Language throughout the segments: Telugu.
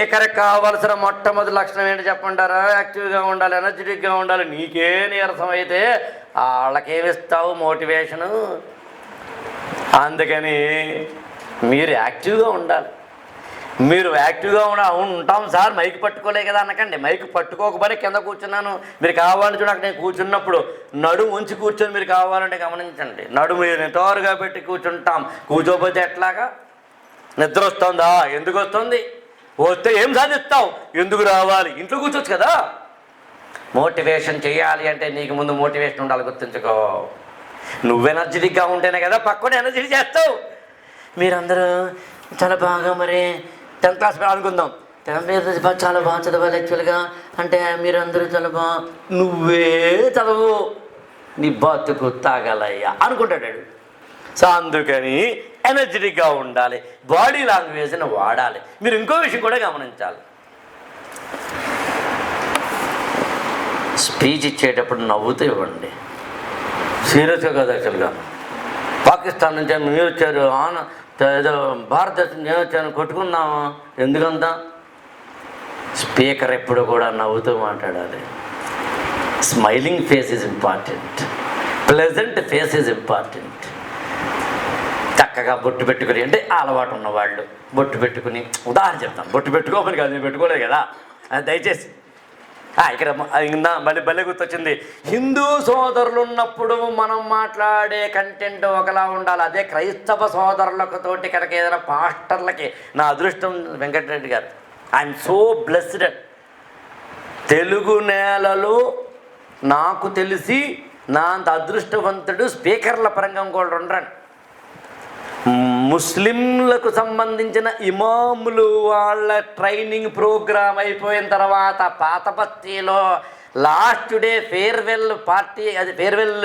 స్పీకర్కి కావాల్సిన మొట్టమొదటి లక్షణం ఏంటి చెప్పంటారా? యాక్టివ్గా ఉండాలి, ఎనర్జెటిక్గా ఉండాలి. నీకే నీరసం అయితే వాళ్ళకేమిస్తావు మోటివేషను? అందుకని మీరు యాక్టివ్గా ఉండాలి. మీరు యాక్టివ్గా ఉంటాం సార్, మైక్ పట్టుకోలే కదా అనకండి. మైక్ పట్టుకోకపోతే కింద కూర్చున్నాను, మీరు కావాలని చూడ నేను కూర్చున్నప్పుడు నడుము ఉంచి కూర్చొని మీరు కావాలంటే గమనించండి. నడుము నిటారుగా పెట్టి కూర్చుంటాం. కూర్చోపోతే ఎట్లాగా? నిద్ర వస్తుందా? ఎందుకు వస్తుంది? వస్తే ఏం సాధిస్తావు? ఎందుకు రావాలి? ఇంట్లో కూర్చోవచ్చు కదా. మోటివేషన్ చేయాలి అంటే నీకు ముందు మోటివేషన్ ఉండాలి, గుర్తుంచుకో. నువ్వు ఎనర్జెటిక్గా ఉంటేనే కదా పక్కన ఎనర్జీ చేస్తావు. మీరందరూ చాలా బాగా మరి 10th క్లాస్ అనుకుందాం, 10th చాలా బాగా చదవాలి యాక్చువల్గా అంటే మీరందరూ చాలా బాగా, నువ్వే చదవు, నీ బతుకు తాగలయ్యా అనుకుంటాడు. సో అందుకని ఎనర్జెటిక్గా ఉండాలి, బాడీ లాంగ్వేజ్ని వాడాలి. మీరు ఇంకో విషయం కూడా గమనించాలి. స్పీచ్ ఇచ్చేటప్పుడు నవ్వుతూ ఇవ్వండి, సీరియస్గా కాదు. యాక్చువల్గా పాకిస్తాన్ నుంచి మీరు వచ్చారు, ఏదో భారతదేశం నేను వచ్చాను కొట్టుకుందామా, ఎందుకంతా? స్పీకర్ ఎప్పుడు కూడా నవ్వుతూ మాట్లాడాలి. Smiling face is important, pleasant face is important. చక్కగా బొట్టు పెట్టుకుని, అంటే అలవాటు ఉన్నవాళ్ళు బొట్టు పెట్టుకుని, ఉదాహరణ చెప్తాను, బొట్టు పెట్టుకోమని కాదు, నేను పెట్టుకోలేదు కదా, దయచేసి ఇక్కడ భలే గుర్తొచ్చింది. హిందూ సోదరులు ఉన్నప్పుడు మనం మాట్లాడే కంటెంట్ ఒకలా ఉండాలి. అదే క్రైస్తవ సోదరులకు తోటి కనుక ఏదైనా పాస్టర్లకి, నా అదృష్టం వెంకటరెడ్డి గారు, ఐఎమ్ సో బ్లెస్డ్. తెలుగు నేలలో నాకు తెలిసి నా అంత అదృష్టవంతుడు స్పీకర్ల పరంగా కూడా ఉండరండి. ముస్లింలకు సంబంధించిన ఇమాములు వాళ్ళ ట్రైనింగ్ ప్రోగ్రామ్ అయిపోయిన తర్వాత పాత బస్తీలో లాస్ట్ డే ఫేర్వెల్ పార్టీ, అది ఫేర్వెల్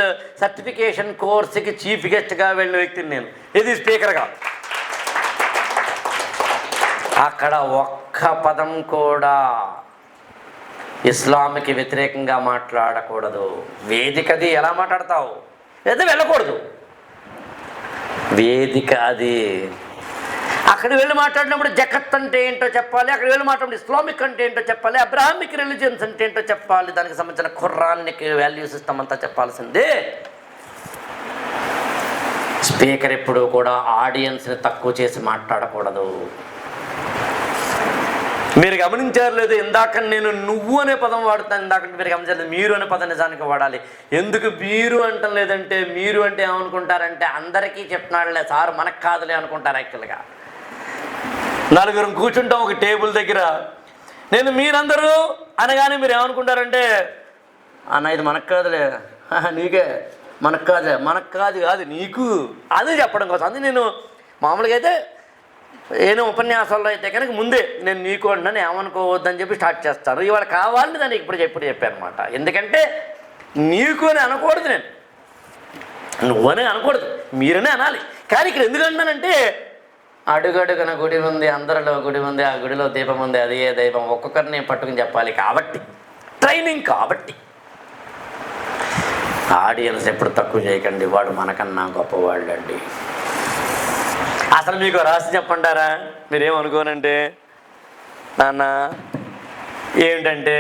సర్టిఫికేషన్ కోర్సుకి చీఫ్ గెస్ట్గా వెళ్ళిన వ్యక్తిని నేను, ఇది స్పీకర్గా. అక్కడ ఒక్క పదం కూడా ఇస్లాంకి వ్యతిరేకంగా మాట్లాడకూడదు. వేదికది ఎలా మాట్లాడతావు? అయితే వెళ్ళకూడదు వేదిక అది. అక్కడ వెళ్ళి మాట్లాడినప్పుడు జకత్ అంటే ఏంటో చెప్పాలి, అక్కడ వెళ్ళి మాట్లాడినప్పుడు ఇస్లామిక్ అంటే ఏంటో చెప్పాలి, అబ్రాహమిక్ రిలీజియన్స్ అంటే ఏంటో చెప్పాలి, దానికి సంబంధించిన ఖురాన్కి వాల్యూ సిస్టమ్ అంతా చెప్పాల్సిందే. స్పీకర్ ఎప్పుడు కూడా ఆడియన్స్ని తక్కువ చేసి మాట్లాడకూడదు. మీరు గమనించారు లేదు, ఇందాక నేను నువ్వు అనే పదం వాడుతాను, ఇందాక మీరు గమనించలేదు మీరు అనే పదం నిజానికి వాడాలి. ఎందుకు మీరు అంటం లేదంటే, మీరు అంటే ఏమనుకుంటారంటే అందరికీ చెప్తున్నాడులే సార్ మనకు కాదులే అనుకుంటారు. యాక్చువల్గా నలుగురు కూర్చుంటాం ఒక టేబుల్ దగ్గర, నేను మీరందరూ అనగానే మీరు ఏమనుకుంటారంటే, అన్న ఇది మనకు కాదులే, నీకే, మనకు కాదులే, మనకు కాదు నీకు, అదే చెప్పడం కోసం. అది నేను మామూలుగా అయితే ఏదో ఉపన్యాసాల్లో అయితే కనుక ముందే నేను నీకు అంటున్నాను ఏమనుకోవద్దని చెప్పి స్టార్ట్ చేస్తాను. ఇవాళ కావాలని దాన్ని ఇప్పుడు చెప్పాను అనమాట. ఎందుకంటే నీకు అని అనకూడదు, నేను నువ్వనే అనకూడదు, మీరనే అనాలి. కానీ ఇక్కడ ఎందుకు అంటున్నానంటే, అడుగడుగున గుడి ఉంది, అందరిలో గుడి ఉంది, ఆ గుడిలో దీపం ఉంది, అది ఏ దైవం, ఒక్కొక్కరిని పట్టుకుని చెప్పాలి. కాబట్టి ట్రైనింగ్, కాబట్టి ఆడియన్స్ ఎప్పుడు తక్కువ చేయకండి, వాడు మనకన్నా గొప్పవాళ్ళు అండి. అసలు మీకు రాసి చెప్పంటారా? మీరేమనుకోనంటే, నాన్న ఏమిటంటే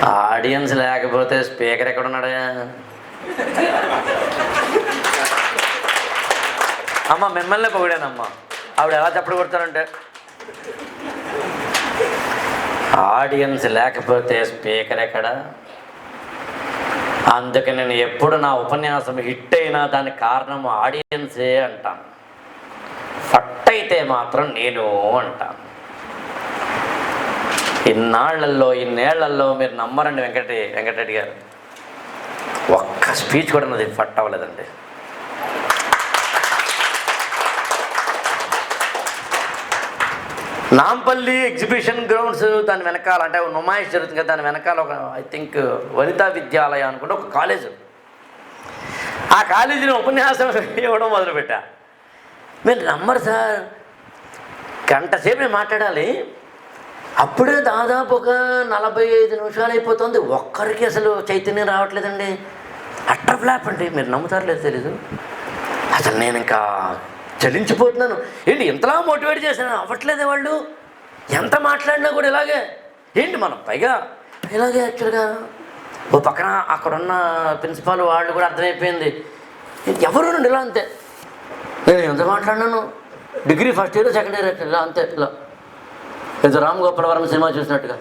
ఆడియన్స్ లేకపోతే స్పీకర్ ఎక్కడున్నాడా? అమ్మ మిమ్మల్ని పొగిడానమ్మా. ఆవిడ ఎలా చెప్పడు కొడతారంటే, ఆడియన్స్ లేకపోతే స్పీకర్ ఎక్కడ? అందుకని నేను ఎప్పుడు నా ఉపన్యాసం హిట్ అయినా దానికి కారణం ఆడియన్సే అంటాను, ఫట్ అయితే మాత్రం నేను అంటాను. ఇన్నేళ్లలో మీరు నమ్మరండి, వెంకటరెడ్డి గారు ఒక్క స్పీచ్ కూడా నాది ఫట్ అవ్వలేదండి. నాంపల్లి ఎగ్జిబిషన్ గ్రౌండ్స్, దాని వెనకాల అంటే నుమాయిష్ జరుగుతుంది కదా, దాని వెనకాల ఒక ఐ థింక్ వనితా విద్యాలయ అనుకుంటే ఒక కాలేజు. ఆ కాలేజీని ఉపన్యాసం ఇవ్వడం మొదలుపెట్టా. మీరు నమ్మరు సార్, గంట సేపు నేను మాట్లాడాలి, అప్పుడే దాదాపు ఒక 45 నిమిషాలు అయిపోతుంది. ఒక్కరికి అసలు చైతన్యం రావట్లేదండి. అట్టర్ ఫ్లాప్ అండి, మీరు నమ్ముతారు లేదు తెలీదు. అసలు నేను ఇంకా చలించిపోతున్నాను. ఏంటి ఇంతలా మోటివేట్ చేశాను, అవ్వట్లేదే వాళ్ళు, ఎంత మాట్లాడినా కూడా ఇలాగే. ఏంటి మనం పైగా ఇలాగే యాక్చువల్గా ఓ పక్కన అక్కడున్న ప్రిన్సిపాల్ వాళ్ళు కూడా అర్థమైపోయింది, ఎవరు నుండి ఇలా అంతే. నేను ఎంత మాట్లాడినాను, degree first year second year ఇలా అంతే, ఇలా ఏదో రామ్ గోపాల్ వర్మ సినిమా చూసినట్టుగా.